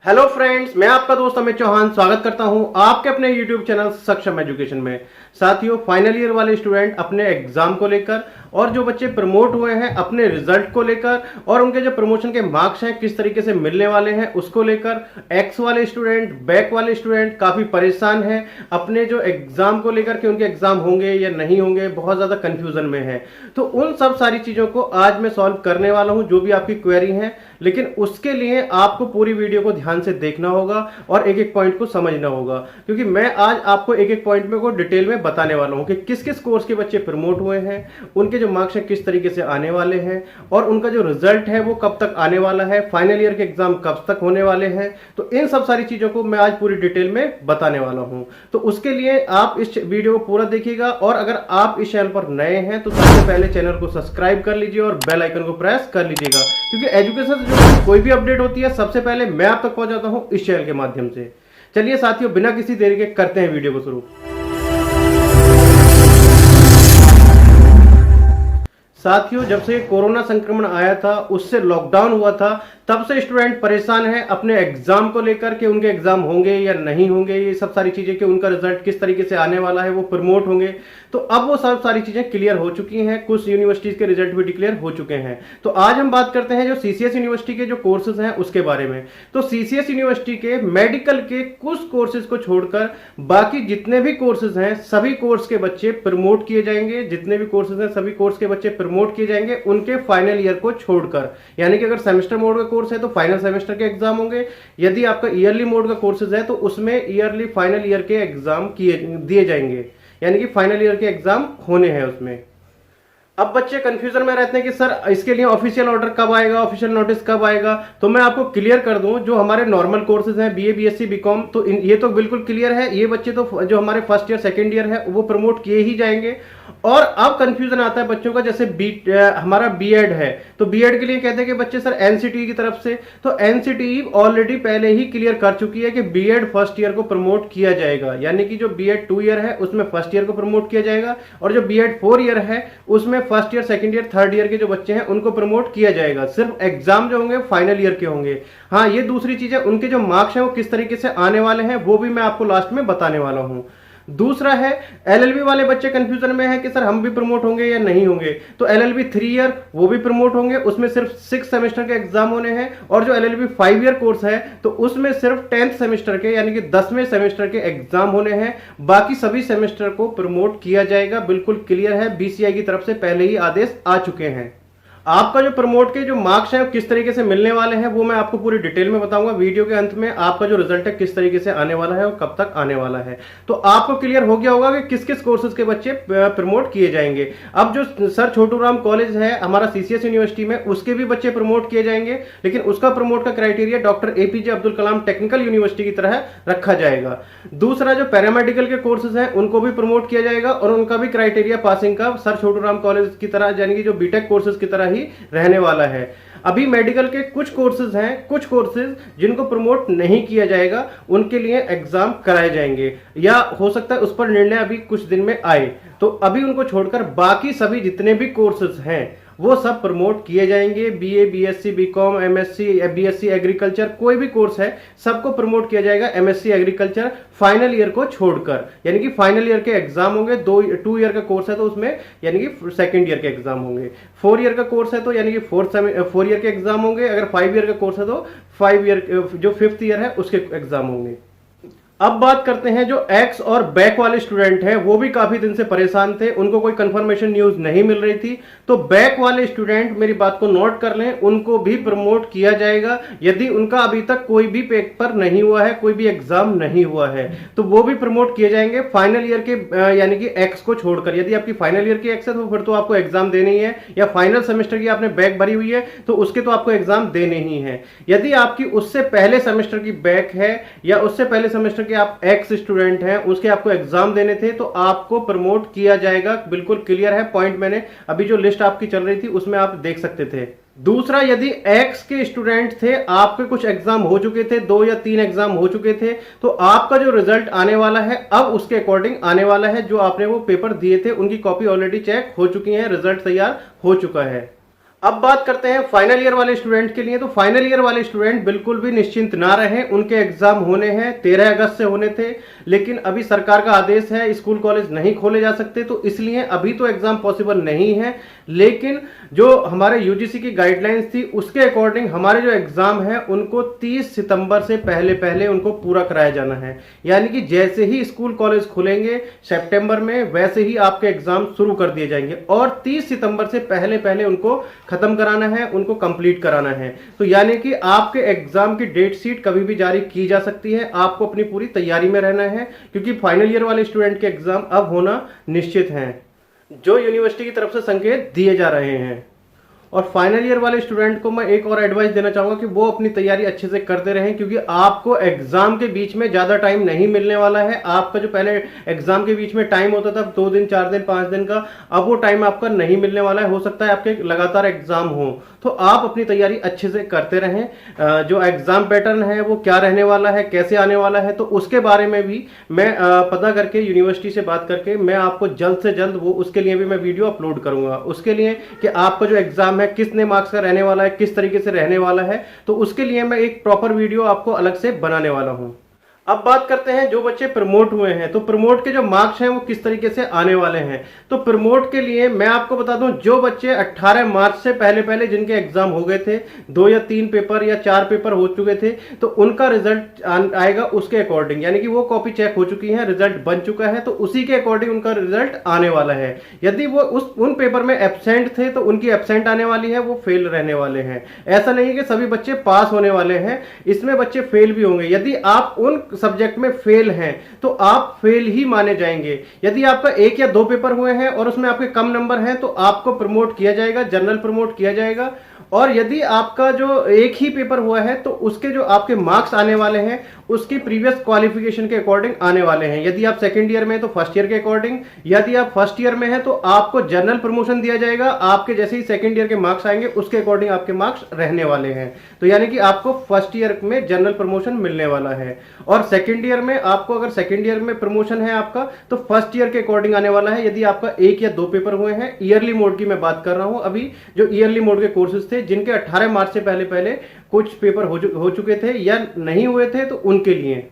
Hello friends, मैं आपका दोस्त अमित चौहान स्वागत करता हूं आपके अपने यूट्यूब चैनल सक्षम एजुकेशन में। साथियों, फाइनल ईयर वाले स्टूडेंट अपने एग्जाम को लेकर और जो बच्चे प्रमोट हुए हैं अपने रिजल्ट को लेकर और उनके जो प्रमोशन के मार्क्स हैं किस तरीके से मिलने वाले हैं उसको लेकर एक्स वाले स्टूडेंट, बैक वाले स्टूडेंट काफी परेशान हैं अपने जो एग्जाम को लेकर कि उनके एग्जाम होंगे या नहीं होंगे, बहुत ज्यादा कंफ्यूजन में है। तो उन सब सारी चीजों को आज मैं सॉल्व करने वाला हूं, जो भी आपकी क्वेरी है। लेकिन उसके लिए आपको पूरी वीडियो को ध्यान से देखना होगा और एक एक पॉइंट को समझना होगा, क्योंकि मैं आज आपको एक एक पॉइंट में को डिटेल में बताने वाला हूं कि किस किस कोर्स के बच्चे प्रमोट हुए हैं, उनके जो मार्क्स हैं किस तरीके से आने वाले हैं और उनका जो रिजल्ट है वो कब तक आने वाला है, फाइनल ईयर के एग्जाम कब तक होने वाले हैं। तो इन सब सारी चीजों को मैं आज पूरी डिटेल में बताने वाला हूं। तो उसके लिए आप इस वीडियो को पूरा देखिएगा और अगर आप इस चैनल पर नए हैं तो सबसे पहले चैनल को सब्सक्राइब कर लीजिए और बेल आइकन को प्रेस कर लीजिएगा, क्योंकि एजुकेशन से जो कोई भी अपडेट होती है सबसे पहले मैं आप तक पहुंचाता हूं इस चैनल के माध्यम से। चलिए साथियों, बिना किसी देरी के करते हैं वीडियो को शुरू। साथियों, जब से कोरोना संक्रमण आया था, उससे लॉकडाउन हुआ था, तब से स्टूडेंट परेशान हैं अपने एग्जाम को लेकर कि उनके एग्जाम होंगे या नहीं होंगे, ये सब सारी चीजें कि उनका रिजल्ट किस तरीके से आने वाला है, वो प्रमोट होंगे। तो अब वो सब सारी चीजें क्लियर हो चुकी हैं, कुछ यूनिवर्सिटीज के रिजल्ट भी डिक्लेयर हो चुके हैं। तो आज हम बात करते हैं जो सीसीएस यूनिवर्सिटी के जो कोर्सेज हैं उसके बारे में। तो सीसीएस यूनिवर्सिटी के मेडिकल के कुछ कोर्सेज को छोड़कर बाकी जितने भी कोर्सेज हैं सभी कोर्स के बच्चे प्रमोट किए जाएंगे। जितने भी कोर्सेज हैं सभी कोर्स के बच्चे प्रमोट किए जाएंगे उनके फाइनल ईयर को छोड़कर। यानी कि अगर सेमेस्टर मोड का कोर्स है तो फाइनल सेमेस्टर के एग्जाम होंगे, यदि आपका ईयरली मोड का कोर्सेज है तो उसमें ईयरली फाइनल ईयर के एग्जाम दिए जाएंगे, यानी कि फाइनल ईयर के एग्जाम होने हैं उसमें। अब बच्चे कंफ्यूजन में रहते हैं कि सर इसके लिए ऑफिशियल ऑर्डर कब आएगा, ऑफिशियल नोटिस कब आएगा। तो मैं आपको क्लियर कर दूं, जो हमारे नॉर्मल कोर्सेज हैं बीए, बीएससी, बीकॉम, तो ये तो बिल्कुल क्लियर है। ये बच्चे तो जो हमारे फर्स्ट ईयर सेकंड ईयर है वो प्रमोट किए ही जाएंगे। और अब कंफ्यूजन आता है बच्चों का, जैसे हमारा बीएड है तो बीएड के लिए कहते हैं कि बच्चे सर एनसीटीई की तरफ से, तो एनसीटीई ऑलरेडी पहले ही क्लियर कर चुकी है कि बीएड फर्स्ट ईयर को प्रमोट किया जाएगा। यानी कि जो बीएड 2 ईयर है उसमें फर्स्ट ईयर को प्रमोट किया जाएगा और जो बीएड 4 ईयर है उसमें first year, second year, third year के जो बच्चे हैं उनको प्रमोट किया जाएगा। सिर्फ एग्जाम जो होंगे फाइनल ईयर के होंगे। हाँ, ये दूसरी चीज है, उनके जो मार्क्स हैं वो किस तरीके से आने वाले हैं वो भी मैं आपको लास्ट में बताने वाला हूं। दूसरा है एलएलबी वाले बच्चे कंफ्यूजन में है कि सर हम भी प्रमोट होंगे या नहीं होंगे। तो एलएलबी 3 ईयर वो भी प्रमोट होंगे, उसमें सिर्फ 6 सेमेस्टर के एग्जाम होने हैं। और जो एलएलबी 5 ईयर कोर्स है तो उसमें सिर्फ 10th सेमेस्टर के यानी कि 10वें सेमेस्टर के एग्जाम होने हैं। बाकी सभी सेमेस्टर को प्रमोट किया जाएगा, बिल्कुल क्लियर है। बीसीआई की तरफ से पहले ही आदेश आ चुके हैं। आपका जो प्रमोट के जो मार्क्स हैं किस तरीके से मिलने वाले हैं वो मैं आपको पूरी डिटेल में बताऊंगा वीडियो के अंत में। आपका जो रिजल्ट है किस तरीके से आने वाला है और कब तक आने वाला है, तो आपको क्लियर हो गया होगा कि किस किस कोर्सेज के बच्चे प्रमोट किए जाएंगे। अब जो सर छोटू राम कॉलेज है हमारा सीसीएस यूनिवर्सिटी में, उसके भी बच्चे प्रमोट किए जाएंगे, लेकिन उसका प्रमोट का criteria doctor APJ Abdul Kalam technical university की तरह रखा जाएगा। दूसरा, जो पैरामेडिकल के कोर्सेज हैं उनको भी प्रमोट किया जाएगा और उनका भी क्राइटेरिया पासिंग का सर छोटू राम कॉलेज की तरह यानी कि जो बीटेक कोर्सेज की तरह ही रहने वाला है। अभी मेडिकल के कुछ कोर्सेज हैं, कुछ कोर्सेज जिनको प्रमोट नहीं किया जाएगा उनके लिए एग्जाम कराए जाएंगे, या हो सकता है उस पर निर्णय अभी कुछ दिन में आए। तो अभी उनको छोड़कर बाकी सभी जितने भी कोर्सेज हैं वो सब प्रमोट किए जाएंगे। BA, BSc, BCom, MSc, BSc agriculture, कोई भी कोर्स है सबको प्रमोट किया जाएगा एमएससी एग्रीकल्चर फाइनल ईयर को छोड़कर। यानी कि फाइनल ईयर के एग्जाम होंगे, 2 ईयर का कोर्स है तो उसमें यानी कि सेकंड ईयर के एग्जाम होंगे। 4 ईयर का कोर्स है तो यानी कि 4 ईयर के एग्जाम होंगे। अगर 5 ईयर का कोर्स है तो 5 ईयर जो 5th ईयर है उसके एग्जाम होंगे। अब बात करते हैं जो एक्स और बैक वाले स्टूडेंट हैं, वो भी काफी दिन से परेशान थे, उनको कोई कंफर्मेशन न्यूज नहीं मिल रही थी। तो बैक वाले स्टूडेंट मेरी बात को नोट कर लें, उनको भी प्रमोट किया जाएगा यदि उनका अभी तक कोई भी पेपर नहीं हुआ है, कोई भी एग्जाम नहीं हुआ है, तो वो भी प्रमोट किए जाएंगे फाइनल ईयर के यानी कि एक्स को छोड़कर। यदि आपकी फाइनल ईयर की एक्स है तो फिर तो आपको एग्जाम देनी है, या फाइनल सेमेस्टर की आपने बैक भरी हुई है तो उसके तो आपको एग्जाम देने ही है। यदि आपकी उससे पहले सेमेस्टर की बैक है या उससे पहले सेमेस्टर कि आप एक्स स्टूडेंट हैं, उसके आपको एग्जाम देने थे तो आपको प्रमोट किया जाएगा, बिल्कुल क्लियर है। पॉइंट मैंने अभी जो लिस्ट आपकी चल रही थी उसमें आप देख सकते थे। दूसरा, यदि एक्स के स्टूडेंट थे, आपके कुछ एग्जाम हो चुके थे, 2 या 3 एग्जाम हो चुके थे, तो आपका जो रिजल्ट आने वाला है अब उसके अकॉर्डिंग आने वाला है। जो आपने वो पेपर दिए थे उनकी कॉपी ऑलरेडी चेक हो चुकी है, रिजल्ट तैयार हो चुका है। अब बात करते हैं फाइनल ईयर वाले स्टूडेंट के लिए। तो फाइनल ईयर वाले स्टूडेंट बिल्कुल भी निश्चिंत ना रहें, उनके एग्जाम होने हैं, 13 अगस्त से होने थे, लेकिन अभी सरकार का आदेश है स्कूल कॉलेज नहीं खोले जा सकते, तो इसलिए अभी तो एग्जाम पॉसिबल नहीं है। लेकिन जो हमारे यूजीसी की गाइडलाइंस थी उसके अकॉर्डिंग हमारे जो एग्जाम है उनको 30 सितंबर से पहले पहले उनको पूरा कराया जाना है। यानी कि जैसे ही स्कूल कॉलेज खुलेंगे सितंबर में, वैसे ही आपके एग्जाम शुरू कर दिए जाएंगे और 30 सितंबर से पहले पहले उनको खत्म कराना है, उनको कंप्लीट कराना है। तो यानी कि आपके एग्जाम की डेट शीट कभी भी जारी की जा सकती है, आपको अपनी पूरी तैयारी में रहना है, क्योंकि फाइनल ईयर वाले स्टूडेंट के एग्जाम अब होना निश्चित है, जो यूनिवर्सिटी की तरफ से संकेत दिए जा रहे हैं। और फाइनल ईयर वाले स्टूडेंट को मैं एक और एडवाइस देना चाहूंगा कि वो अपनी तैयारी अच्छे से करते रहें, क्योंकि आपको एग्जाम के बीच में ज्यादा टाइम नहीं मिलने वाला है। आपका जो पहले एग्जाम के बीच में टाइम होता था 2 दिन 4 दिन 5 दिन का, अब वो टाइम आपका नहीं मिलने वाला है। हो सकता है आपके लगातार एग्जाम हो, तो आप अपनी तैयारी अच्छे से करते रहें। जो एग्जाम पैटर्न है वो क्या रहने वाला है, कैसे आने वाला है, तो उसके बारे में भी मैं पता करके यूनिवर्सिटी से बात करके मैं आपको जल्द से जल्द वो उसके लिए भी मैं वीडियो अपलोड करूंगा। उसके लिए कि आपका जो एग्जाम है कितने मार्क्स का रहने वाला है, किस तरीके से रहने वाला है, तो उसके लिए मैं एक प्रॉपर वीडियो आपको अलग से बनाने वाला हूं। अब बात करते हैं जो बच्चे प्रमोट हुए हैं, तो प्रमोट के जो मार्क्स हैं वो किस तरीके से आने वाले हैं। तो प्रमोट के लिए मैं आपको बता दूं, जो बच्चे 18 मार्च से पहले पहले जिनके एग्जाम हो गए थे, 2 या 3 पेपर या 4 पेपर हो चुके थे, तो उनका रिजल्ट आएगा उसके अकॉर्डिंग, यानी कि वो कॉपी चेक हो चुकी है, रिजल्ट बन चुका है, तो उसी के अकॉर्डिंग उनका रिजल्ट आने वाला है। यदि वो उन पेपर में एब्सेंट थे तो उनकी एब्सेंट आने वाली है, वो फेल रहने वाले हैं। ऐसा नहीं है कि सभी बच्चे पास होने वाले हैं, इसमें बच्चे फेल भी होंगे। यदि आप उन सब्जेक्ट में फेल हैं तो आप फेल ही माने जाएंगे। यदि आपका 1 या 2 पेपर हुए हैं और उसमें आपके कम नंबर हैं तो आपको प्रमोट किया जाएगा, जनरल प्रमोट किया जाएगा। और यदि आपका जो एक ही पेपर हुआ है तो उसके जो आपके मार्क्स आने वाले हैं उसकी प्रीवियस क्वालिफिकेशन के अकॉर्डिंग आने वाले हैं। यदि आप सेकंड ईयर में हैं तो फर्स्ट ईयर के अकॉर्डिंग, यदि आप फर्स्ट ईयर में हैं तो आपको जनरल प्रमोशन दिया जाएगा। आपके जैसे ही सेकंड ईयर के मार्क्स आएंगे उसके अकॉर्डिंग आपके मार्क्स रहने वाले हैं। तो यानी कि आपको फर्स्ट ईयर में जनरल प्रमोशन मिलने वाला है, और सेकंड ईयर में आपको अगर सेकंड ईयर में प्रमोशन है आपका तो फर्स्ट ईयर के अकॉर्डिंग आने वाला है। यदि आपका 1 या 2 पेपर हुए हैं, ईयरली मोड की मैं बात कर रहा हूं, अभी जो ईयरली मोड के कोर्सेज थे जिनके 18 मार्च से पहले पहले कुछ पेपर हो चुके थे या नहीं हुए थे, तो उनके लिए।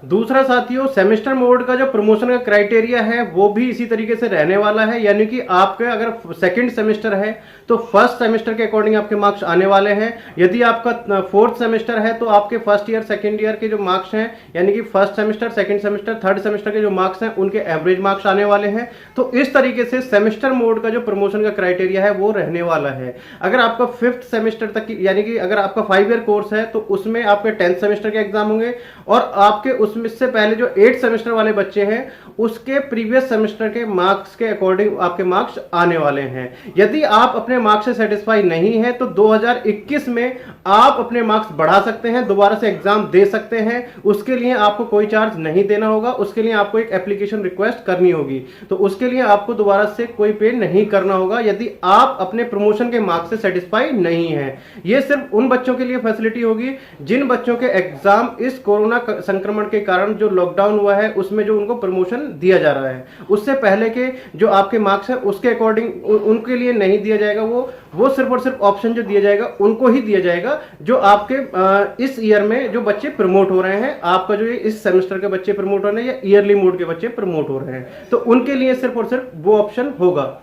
दूसरा साथियों, सेमेस्टर मोड का जो प्रमोशन का क्राइटेरिया है वो भी इसी तरीके से रहने वाला है। यानी कि आपके अगर सेकंड सेमेस्टर है तो फर्स्ट सेमेस्टर के अकॉर्डिंग आपके मार्क्स आने वाले हैं। यदि आपका फोर्थ सेमेस्टर है तो आपके फर्स्ट ईयर सेकंड ईयर के जो मार्क्स हैं, यानी कि first semester second semester third semester के जो मार्क्स हैं उनके एवरेज मार्क्स आने वाले हैं। तो इस तरीके से सेमेस्टर मोड का जो प्रमोशन का क्राइटेरिया है वो रहने वाला है। अगर आपका फिफ्थ सेमेस्टर तक यानी कि अगर आपका 5 ईयर कोर्स है तो उसमें आपके 10th सेमेस्टर के एग्जाम होंगे, और आपके उसमें से पहले जो 8th सेमेस्टर वाले बच्चे हैं उसके प्रीवियस सेमेस्टर के मार्क्स के अकॉर्डिंग आपके मार्क्स आने वाले हैं। यदि आप अपने मार्क्स से सेटिस्फाई नहीं है तो 2021 में आप अपने मार्क्स बढ़ा सकते हैं, दोबारा से एग्जाम दे सकते हैं। उसके लिए आपको कोई चार्ज नहीं देना होगा, उसके लिए आपको एक एप्लीकेशन रिक्वेस्ट करनी होगी, तो उसके लिए आपको दोबारा से कोई पे नहीं करना होगा यदि आप अपने प्रमोशन के मार्क्स से सेटिस्फाई नहीं है। यह सिर्फ उन बच्चों के लिए फैसिलिटी होगी जिन बच्चों के एग्जाम इस कोरोना संक्रमण के कारण जो लॉकडाउन हुआ है उसमें जो उनको प्रमोशन दिया जा रहा है, उससे पहले के जो आपके मार्क्स है उसके अकॉर्डिंग उनके लिए नहीं दिया जाएगा। वो सिर्फ और सिर्फ ऑप्शन जो दिया जाएगा उनको ही दिया जाएगा जो आपके इस ईयर में जो बच्चे प्रमोट हो रहे हैं, आपका जो इस सेमेस्टर के बच्चे प्रमोट हो रहे हैं या ईयरली मोड के बच्चे प्रमोट हो रहे हैं, तो उनके लिए सिर्फ और सिर्फ वो ऑप्शन होगा।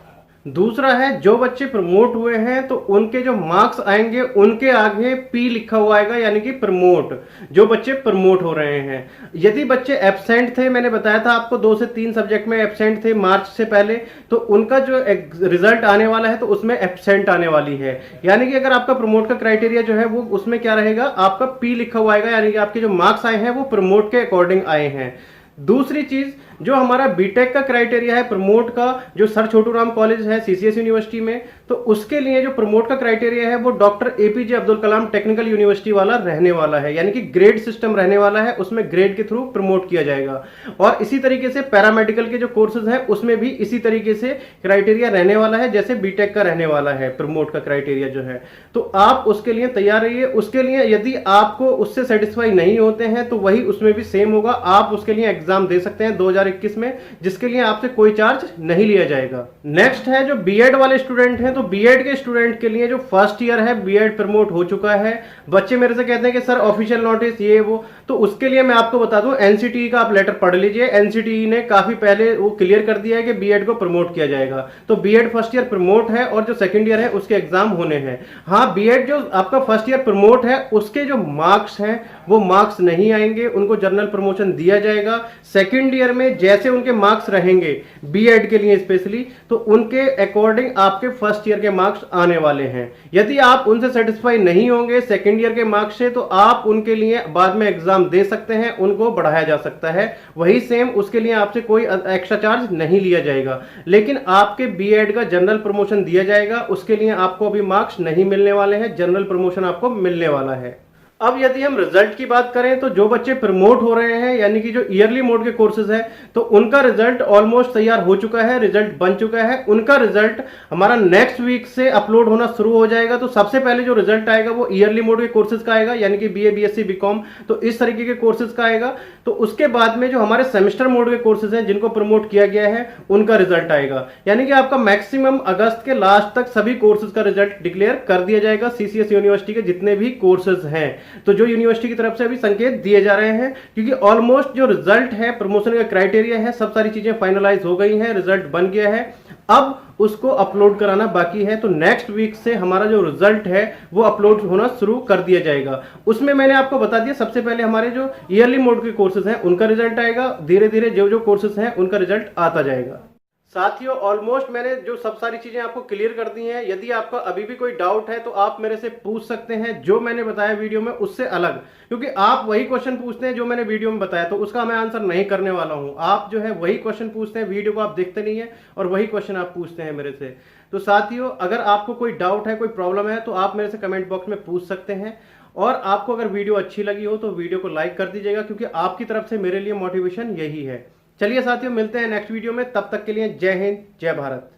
दूसरा है, जो बच्चे प्रमोट हुए हैं तो उनके जो मार्क्स आएंगे उनके आगे पी लिखा हुआ आएगा, यानी कि प्रमोट, जो बच्चे प्रमोट हो रहे हैं। यदि बच्चे एब्सेंट थे, मैंने बताया था आपको 2 से 3 सब्जेक्ट में एब्सेंट थे मार्च से पहले, तो उनका जो रिजल्ट आने वाला है तो उसमें एब्सेंट आने वाली है। यानी कि अगर आपका प्रमोट का क्राइटेरिया जो है वो उसमें क्या रहेगा, आपका पी लिखा हुआ आएगा, यानी कि आपके जो मार्क्स आए हैं वो प्रमोट के अकॉर्डिंग आए हैं। दूसरी चीज, जो हमारा बीटेक का क्राइटेरिया है प्रमोट का, जो सर छोटू राम कॉलेज है सीसीएस यूनिवर्सिटी में, तो उसके लिए जो प्रमोट का क्राइटेरिया है वो doctor APJ Abdul Kalam technical university वाला रहने वाला है। यानी कि ग्रेड सिस्टम रहने वाला है, उसमें ग्रेड के थ्रू प्रमोट किया जाएगा। और इसी तरीके से पैरामेडिकल के जो कोर्सेज हैं उसमें भी इसी तरीके से क्राइटेरिया रहने वाला है जैसे बीटेक का रहने वाला है प्रमोट का क्राइटेरिया जो है। तो आप उसके लिए तैयार रहिए। उसके लिए यदि आपको उससे सेटिस्फाई नहीं होते हैं तो वही उसमें भी सेम होगा, आप उसके लिए एग्जाम दे सकते हैं। 2021 में, जिसके लिए आपसे कोई चार्ज नहीं लिया जाएगा। नेक्स्ट है जो बीएड वाले स्टूडेंट हैं, तो बीएड के स्टूडेंट के लिए जो फर्स्ट ईयर है बीएड प्रमोट हो चुका है। बच्चे मेरे से कहते हैं कि सर ऑफिशियल नोटिस ये वो, तो उसके लिए मैं आपको बता दूं एनसीटीई का आप लेटर पढ़ लीजिए। एनसीटीई ने काफी पहले वो क्लियर कर दिया है कि बीएड को प्रमोट किया जाएगा। तो बीएड फर्स्ट ईयर प्रमोट है और जो सेकंड ईयर है उसके एग्जाम होने हैं। हाँ, बीएड जो आपका फर्स्ट ईयर प्रमोट है उसके जो मार्क्स हैं वो मार्क्स नहीं आएंगे, उनको जनरल प्रमोशन दिया जाएगा। सेकंड ईयर में जैसे उनके मार्क्स रहेंगे बीएड के लिए स्पेशली, तो उनके अकॉर्डिंग आपके फर्स्ट ईयर के मार्क्स आने वाले हैं। यदि आप उनसे सेटिस्फाई नहीं होंगे सेकंड ईयर के मार्क्स से, तो आप उनके लिए बाद में एग्जाम दे सकते हैं, उनको बढ़ाया जा सकता है। वही सेम, उसके लिए आपसे कोई एक्स्ट्रा चार्ज नहीं लिया जाएगा। लेकिन आपके बीएड का जनरल प्रमोशन दिया जाएगा, उसके लिए आपको अभी मार्क्स नहीं मिलने वाले हैं, जनरल प्रमोशन आपको मिलने वाला है। अब यदि हम रिजल्ट की बात करें तो जो बच्चे प्रमोट हो रहे हैं यानी कि जो ईयरली मोड के कोर्सेज है, तो उनका रिजल्ट ऑलमोस्ट तैयार हो चुका है, रिजल्ट बन चुका है। उनका रिजल्ट हमारा नेक्स्ट वीक से अपलोड होना शुरू हो जाएगा। तो सबसे पहले जो रिजल्ट आएगा वो ईयरली मोड के कोर्सेज का आएगा, यानी कि बीए, बीएससी, बीकॉम, तो इस तरीके के कोर्सेज का आएगा। तो उसके बाद में जो हमारे सेमेस्टर मोड के कोर्सेज हैं जिनको प्रमोट किया गया है उनका रिजल्ट आएगा, यानी कि आपका मैक्सिमम अगस्त के लास्ट तक सभी कोर्सेज का रिजल्ट डिक्लेयर कर दिया जाएगा। सीसीएस यूनिवर्सिटी के जितने भी कोर्सेज हैं, तो जो यूनिवर्सिटी की तरफ से अभी संकेत दिए जा रहे हैं, क्योंकि ऑलमोस्ट जो रिजल्ट है, प्रमोशन का क्राइटेरिया है, सब सारी चीजें फाइनलाइज हो गई हैं, रिजल्ट बन गया है, अब उसको अपलोड कराना बाकी है। तो नेक्स्ट वीक से हमारा जो रिजल्ट है वो अपलोड होना शुरू कर दिया जाएगा। उसमें मैंने आपको बता दिया सबसे पहले हमारे जो ईयरली मोड के कोर्सेज हैं उनका रिजल्ट आएगा, धीरे धीरे जो जो कोर्सेज हैं उनका रिजल्ट आता जाएगा। साथियों, ऑलमोस्ट मैंने जो सब सारी चीजें आपको क्लियर कर दी हैं। यदि आपका अभी भी कोई डाउट है तो आप मेरे से पूछ सकते हैं, जो मैंने बताया वीडियो में उससे अलग, क्योंकि आप वही क्वेश्चन पूछते हैं जो मैंने वीडियो में बताया, तो उसका मैं आंसर नहीं करने वाला हूं। आप जो है वही क्वेश्चन पूछते हैं, वीडियो को आप देखते नहीं है और वही क्वेश्चन आप पूछते हैं मेरे से। तो साथियों, अगर आपको कोई डाउट है, कोई प्रॉब्लम है, तो आप मेरे से कमेंट बॉक्स में पूछ सकते हैं। और आपको अगर वीडियो अच्छी लगी हो तो वीडियो को लाइक कर दीजिएगा, क्योंकि आपकी तरफ से मेरे लिए मोटिवेशन यही है। चलिए साथियों, मिलते हैं नेक्स्ट वीडियो में, तब तक के लिए जय हिंद, जय भारत।